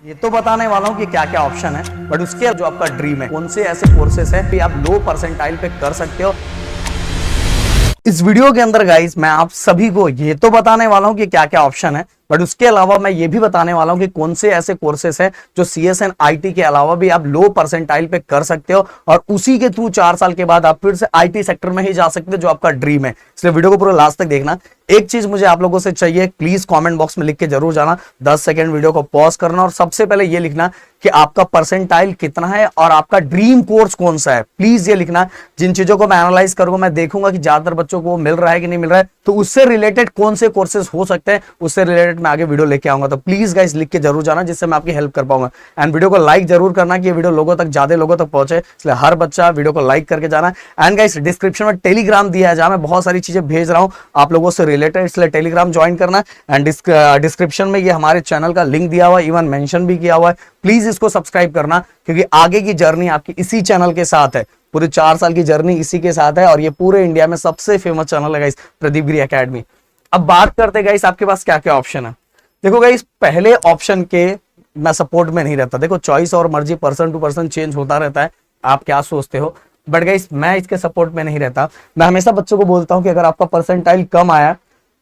ये तो बताने वाला हूँ कि क्या क्या ऑप्शन है, बट उसके जो आपका ड्रीम है, कौन से ऐसे कोर्सेस है कि आप लो परसेंटाइल पे कर सकते हो। इस वीडियो के अंदर गाइस मैं आप सभी को ये तो बताने वाला हूँ कि क्या क्या ऑप्शन है, बट उसके अलावा मैं ये भी बताने वाला हूँ कि कौन से ऐसे कोर्सेस हैं जो CSN IT के अलावा भी आप लो परसेंटाइल पे कर सकते हो और उसी के थ्रू 4 साल के बाद आप फिर से IT सेक्टर में ही जा सकते हो जो आपका ड्रीम है। इसलिए वीडियो को पूरा लास्ट तक देखना। एक चीज मुझे आप लोगों से चाहिए, प्लीज कमेंट बॉक्स में लिख के जरूर जाना, 10 सेकंड वीडियो को पॉज करना और सबसे पहले ये लिखना कि आपका परसेंटाइल कितना है और आपका ड्रीम कोर्स कौन सा है। प्लीज ये लिखना। जिन चीजों को मैं एनालाइज करूंगा, मैं देखूंगा कि ज्यादातर बच्चों को मिल रहा है कि नहीं मिल रहा है, तो उससे रिलेटेड कौन से कोर्सेज हो सकते हैं, उससे रिलेटेड मैं आगे वीडियो लेके आऊंगा। तो प्लीज गाइस लिख के जरूर जाना, जिससे मैं आपकी हेल्प कर पाऊंगा। एंड वीडियो को लाइक जरूर करना कि ये वीडियो लोगों तक, ज्यादा लोगों तक पहुंचे, इसलिए हर बच्चा वीडियो को लाइक करके जाना। एंड गाइस डिस्क्रिप्शन में टेलीग्राम दिया है जहां मैं बहुत सारी चीजें भेज रहा हूं आप लोगों से रिलेटेड, इसलिए टेलीग्राम ज्वाइन करना। एंड डिस्क्रिप्शन में ये हमारे चैनल का लिंक दिया हुआ है, इवन मेंशन भी किया हुआ है। प्लीज इसको सब्सक्राइब करना क्योंकि आगे की जर्नी आपकी इसी चैनल के साथ है। पूरे 4 साल की जर्नी इसी के साथ है और ये पूरे इंडिया में सबसे फेमस चैनल है गाइस, प्रदीप गिरी एकेडमी। अब बात करते गाइस आपके पास क्या क्या ऑप्शन है। देखो गाइस, पहले ऑप्शन के मैं सपोर्ट में नहीं रहता। देखो चॉइस और मर्जी पर्सन टू पर्सन चेंज होता रहता है, आप क्या सोचते हो, बट गाइस मैं इसके सपोर्ट में नहीं रहता। मैं हमेशा बच्चों को बोलता हूं कि अगर आपका परसेंटाइल कम आया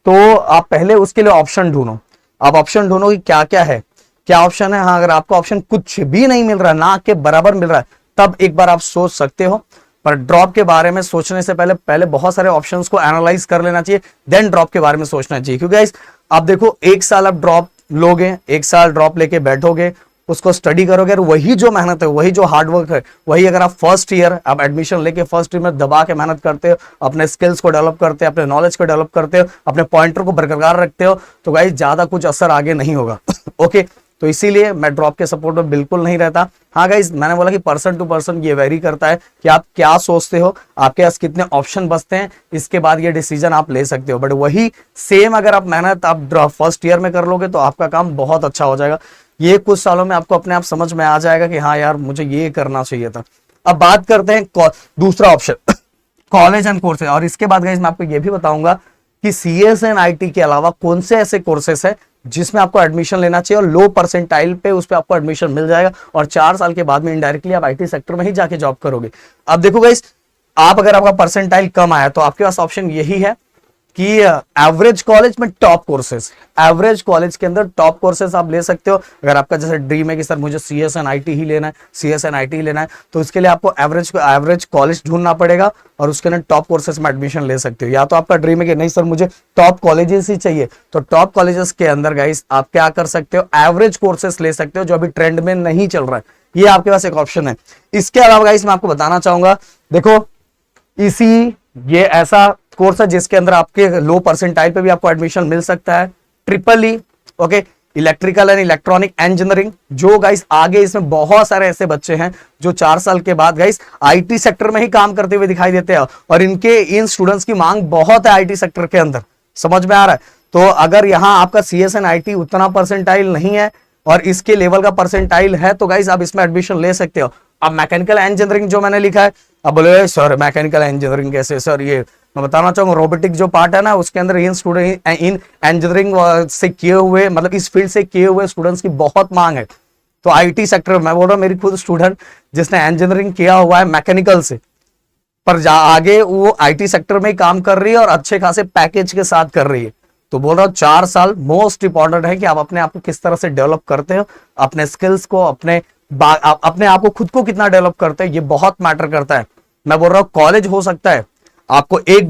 तो आप पहले उसके लिए ऑप्शन ढूंढो। आप ऑप्शन ढूंढो कि क्या क्या है, क्या ऑप्शन है। हाँ, अगर आपका ऑप्शन कुछ भी नहीं मिल रहा, ना के बराबर मिल रहा है, तब एक बार आप सोच सकते हो। पर ड्रॉप के बारे में सोचने से पहले बहुत सारे ऑप्शंस को एनालाइज कर लेना चाहिए, देन ड्रॉप के बारे में सोचना चाहिए। क्योंकि गाइस आप देखो, 1 साल आप ड्रॉप लोगे, 1 साल ड्रॉप लेके बैठोगे, उसको स्टडी करोगे और वही जो मेहनत है, वही जो हार्डवर्क है, वही अगर आप फर्स्ट ईयर आप एडमिशन लेके फर्स्ट ईयर में दबा के मेहनत करते हो, अपने स्किल्स को डेवलप करते हो, अपने नॉलेज को डेवलप करते हो, अपने पॉइंटर को बरकरार रखते हो, तो गाइस ज्यादा कुछ असर आगे नहीं होगा। ओके, तो इसीलिए मैं ड्रॉप के सपोर्ट में बिल्कुल नहीं रहता। हाँ गाइस, मैंने बोला कि पर्सन टू पर्सन ये वेरी करता है कि आप क्या सोचते हो, आपके पास कितने ऑप्शन बचते हैं, इसके बाद ये डिसीजन आप ले सकते हो। बट वही सेम अगर आप मेहनत आप फर्स्ट ईयर में कर लोगे तो आपका काम बहुत अच्छा हो जाएगा। ये कुछ सालों में आपको अपने आप समझ में आ जाएगा कि हाँ यार, मुझे ये करना चाहिए था। अब बात करते हैं दूसरा ऑप्शन, कॉलेज एंड कोर्सेज। और इसके बाद गाइस मैं आपको ये भी बताऊंगा कि CSN IT के अलावा कौन से ऐसे कोर्सेस है जिसमें आपको एडमिशन लेना चाहिए और लो परसेंटाइल पे उस पे आपको एडमिशन मिल जाएगा और 4 साल के बाद में इनडायरेक्टली आप IT सेक्टर में ही जाके जॉब करोगे। अब देखो गाइस, आप अगर आपका परसेंटाइल कम आया तो आपके पास ऑप्शन यही है कि एवरेज कॉलेज में टॉप कोर्सेज, एवरेज कॉलेज के अंदर टॉप कोर्सेज आप ले सकते हो। अगर आपका जैसे ड्रीम है कि सर मुझे CSN IT ही लेना है, CSN IT ही लेना है, तो इसके लिए आपको एवरेज कॉलेज ढूंढना पड़ेगा और उसके अंदर टॉप कोर्सेज में एडमिशन ले सकते हो। या तो आपका ड्रीम है कि नहीं सर मुझे टॉप कॉलेजेस ही चाहिए, तो टॉप कॉलेजेस के अंदर गाइस आप क्या कर सकते हो, एवरेज कोर्सेज ले सकते हो जो अभी ट्रेंड में नहीं चल रहा है। ये आपके पास एक ऑप्शन है। इसके अलावा गाइस मैं आपको बताना चाहूंगा, देखो ये ऐसा कोर्स है जिसके अंदर आपके लो परसेंटाइल पे भी आपको एडमिशन मिल सकता है। Triple okay, electrical and electronic engineering, जो गाइस आगे इसमें बहुत सारे ऐसे बच्चे हैं जो 4 साल के बाद गाइस IT सेक्टर में ही काम करते हुए दिखाई देते हैं और इन स्टूडेंट्स की मांग बहुत है IT सेक्टर के अंदर। समझ में आ रहा है? तो अगर यहाँ आपका CSN IT उतना परसेंटाइल नहीं है और इसके लेवल का परसेंटाइल है तो गाइस आप इसमें एडमिशन ले सकते हो। अब मैकेनिकल इंजीनियरिंग जो मैंने लिखा है, अब बोले सर मैकेनिकल इंजीनियरिंग कैसे सर, ये मैं बताना चाहूंगा रोबोटिक जो पार्ट है ना, उसके अंदर इन इंजीनियरिंग से किए हुए, मतलब इस फील्ड से किए हुए स्टूडेंट्स की बहुत मांग है। तो IT सेक्टर, मैं बोल रहा हूँ मेरी खुद स्टूडेंट जिसने इंजीनियरिंग किया हुआ है मैकेनिकल से, पर आगे वो IT सेक्टर में ही काम कर रही है और अच्छे खासे पैकेज के साथ कर रही है। तो बोल रहा हूँ 4 साल मोस्ट इंपॉर्टेंट है कि आप अपने आप को किस तरह से डेवलप करते हो, अपने स्किल्स को, अपने आप को खुद को कितना डेवलप करते हैं, ये बहुत मैटर करता है। मैं बोल रहा हूँ कॉलेज हो सकता है आपको एक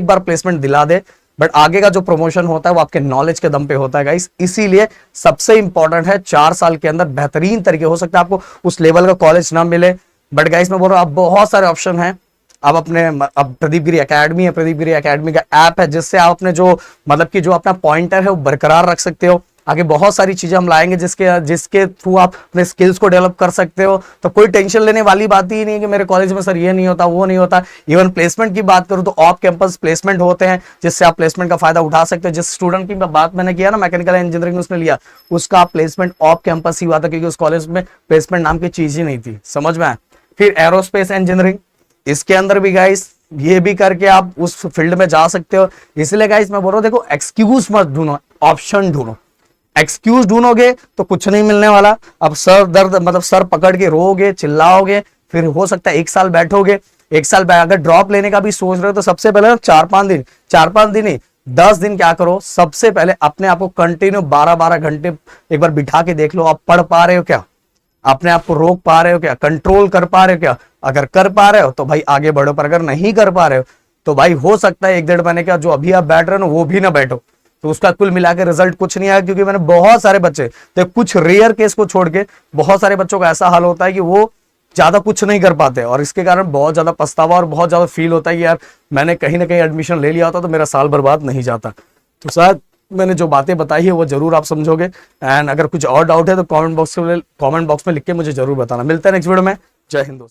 बार प्लेसमेंट दिला दे, बट आगे का जो प्रमोशन होता है वो आपके नॉलेज के दम पे होता है गाइस। इसीलिए सबसे इंपॉर्टेंट है 4 साल के अंदर बेहतरीन तरीके, हो सकता है आपको उस लेवल का कॉलेज ना मिले, बट गाइस मैं बोल रहा हूँ अब बहुत सारे ऑप्शन हैं। अब प्रदीप गिरी एकेडमी है, प्रदीप गिरी एकेडमी का ऐप है जिससे आप अपने जो मतलब कि जो अपना पॉइंटर है वो बरकरार रख सकते हो। आगे बहुत सारी चीजें हम लाएंगे जिसके थ्रू आप अपने स्किल्स को डेवलप कर सकते हो। तो कोई टेंशन लेने वाली बात ही नहीं है कि मेरे कॉलेज में सर ये नहीं होता, वो नहीं होता। इवन प्लेसमेंट की बात करूं तो ऑफ कैंपस प्लेसमेंट होते हैं जिससे आप प्लेसमेंट का फायदा उठा सकते हो। जिस स्टूडेंट की बात मैंने किया ना, मैकेनिकल इंजीनियरिंग उसने लिया, उसका प्लेसमेंट ऑफ कैंपस ही हुआ था क्योंकि उस कॉलेज में प्लेसमेंट नाम की चीज ही नहीं थी। समझ में आया? फिर एरोस्पेस इंजीनियरिंग, इसके अंदर भी गाइस ये भी करके आप उस फील्ड में जा सकते हो। इसलिए गाइस मैं बोल रहा हूं, देखो एक्सक्यूज मत ढूंढो, ऑप्शन ढूंढो। एक्सक्यूज ढूंढोगे तो कुछ नहीं मिलने वाला। अब सर दर्द मतलब सर पकड़ के रोओगे, चिल्लाओगे, फिर हो सकता है 1 साल बैठोगे। 1 साल अगर ड्रॉप लेने का भी सोच रहे हो तो सबसे पहले 4-5 दिन ही 10 दिन क्या करो, सबसे पहले अपने आप को कंटिन्यू 12-12 घंटे एक बार बिठा के देख लो, आप पढ़ पा रहे हो क्या, अपने आप को रोक पा रहे हो क्या, कंट्रोल कर पा रहे हो क्या। अगर कर पा रहे हो तो भाई आगे बढ़ो, पर अगर नहीं कर पा रहे हो तो भाई हो सकता है 1-1.5 महीने का जो अभी आप बैठ रहे हो ना वो भी ना बैठो, तो उसका कुल मिला के रिजल्ट कुछ नहीं आया। क्योंकि मैंने बहुत सारे बच्चे तो कुछ रेयर केस को छोड़ के बहुत सारे बच्चों का ऐसा हाल होता है कि वो ज्यादा कुछ नहीं कर पाते और इसके कारण बहुत ज्यादा पछतावा और बहुत ज्यादा फील होता है कि यार मैंने कहीं ना कहीं एडमिशन ले लिया होता तो मेरा साल बर्बाद नहीं जाता। तो शायद मैंने जो बातें बताई है वो जरूर आप समझोगे। एंड अगर कुछ और डाउट है तो कमेंट बॉक्स में लिख के मुझे जरूर बताना। मिलते हैं नेक्स्ट वीडियो में। जय हिंद दोस्तों।